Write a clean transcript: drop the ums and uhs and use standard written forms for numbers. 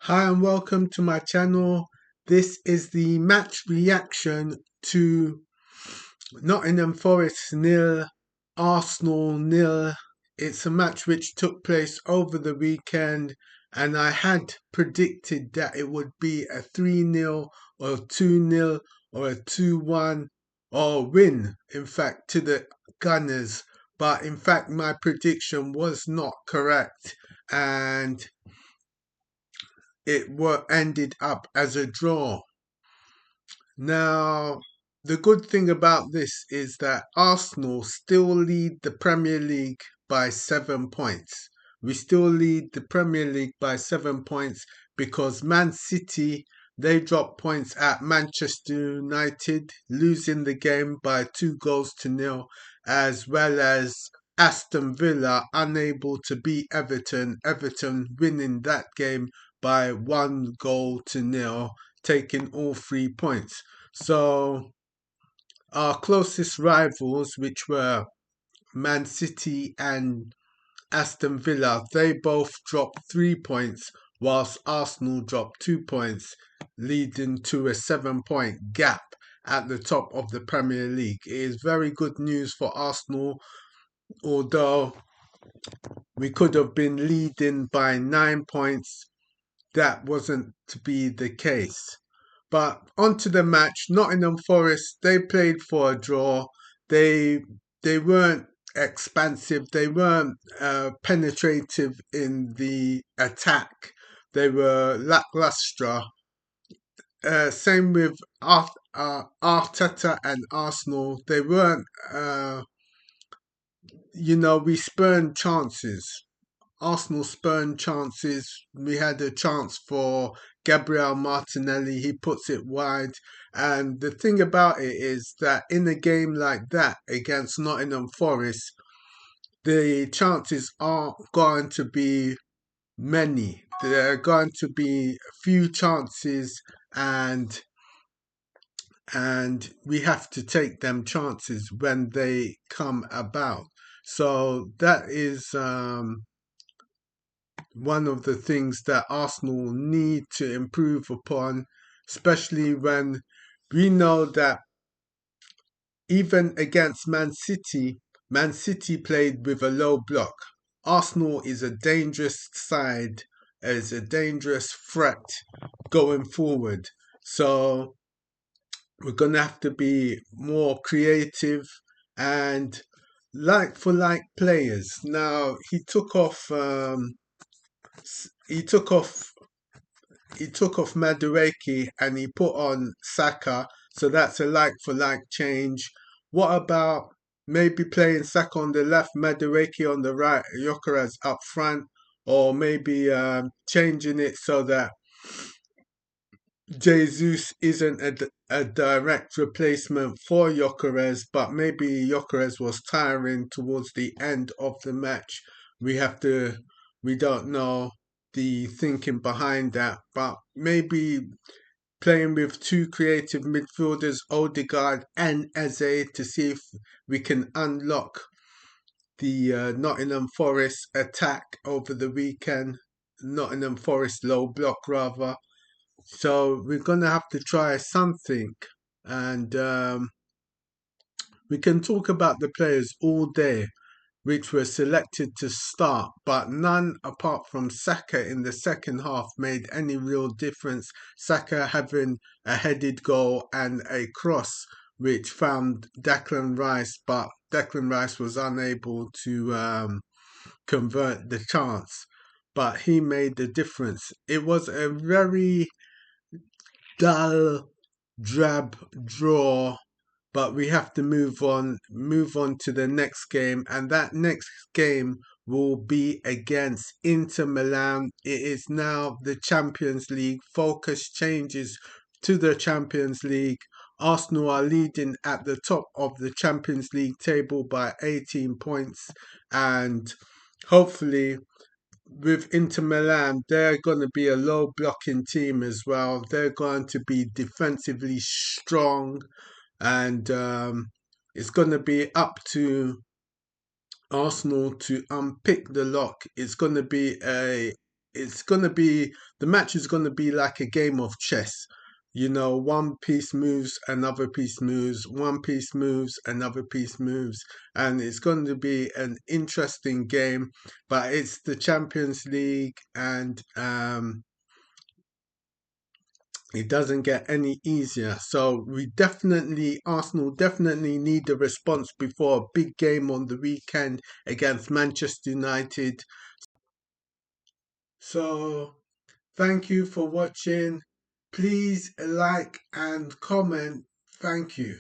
Hi and welcome to my channel. This is the match reaction to Nottingham Forest nil, Arsenal nil. It's a match which took place over the weekend, and I had predicted that it would be a 3-0 or 2-0 or a 2-1 or win, in fact, to the Gunners. But in fact, my prediction was not correct, and it ended up as a draw. Now, the good thing about this is that Arsenal still lead the Premier League by 7 points. We still lead the Premier League by 7 points because Man City, they dropped points at Manchester United, losing the game by 2 goals to nil, as well as Aston Villa unable to beat Everton, Everton winning that game by 1 goal to nil, taking all 3 points. So our closest rivals, which were Man City and Aston Villa, they both dropped 3 points, whilst Arsenal dropped 2 points, leading to a 7 point gap at the top of the Premier League. It is very good news for Arsenal, although we could have been leading by 9 points. That wasn't to be the case. But onto the match, Nottingham Forest, they played for a draw. They they weren't expansive. They weren't penetrative in the attack. They were lackluster. Same with Arteta and Arsenal. They weren't. We spurned chances. Arsenal spurned chances. We had a chance for Gabriel Martinelli. He puts it wide. And the thing about it is that in a game like that against Nottingham Forest, the chances aren't going to be many. There are going to be few chances, and we have to take them chances when they come about. So that is one of the things that Arsenal need to improve upon, especially when we know that even against Man City played with a low block. Arsenal is a dangerous side, is a dangerous threat going forward. So we're going to have to be more creative and like for like players. Now he took off he took off Madueke and he put on Saka, so that's a like for like change. What about maybe playing Saka on the left, Madueke on the right, Gyökeres up front, or maybe changing it so that Jesus isn't a direct replacement for Gyökeres, but maybe Gyökeres was tiring towards the end of the match. We have to, we don't know the thinking behind that, but maybe playing with two creative midfielders, Odegaard and Eze, to see if we can unlock the Nottingham Forest attack over the weekend. Nottingham Forest low block, rather. So we're gonna have to try something, and we can talk about the players all day which were selected to start, but none apart from Saka in the second half made any real difference. Saka having a headed goal and a cross which found Declan Rice, but Declan Rice was unable to convert the chance. But he made the difference. It was a very dull, drab draw, but we have to move on to the next game, and that next game will be against Inter Milan. It is now the Champions League. Focus changes to the Champions League. Arsenal are leading at the top of the Champions League table by 18 points, and hopefully with Inter Milan, they're going to be a low blocking team as well. They're going to be defensively strong, and it's going to be up to Arsenal to unpick the lock. It's going to be a it's gonna be the match is gonna be like a game of chess. You know, one piece moves, another piece moves, one piece moves, another piece moves, and it's going to be an interesting game. But it's the Champions League, and it doesn't get any easier. So Arsenal definitely need a response before a big game on the weekend against Manchester United. So thank you for watching. Please like and comment. Thank you.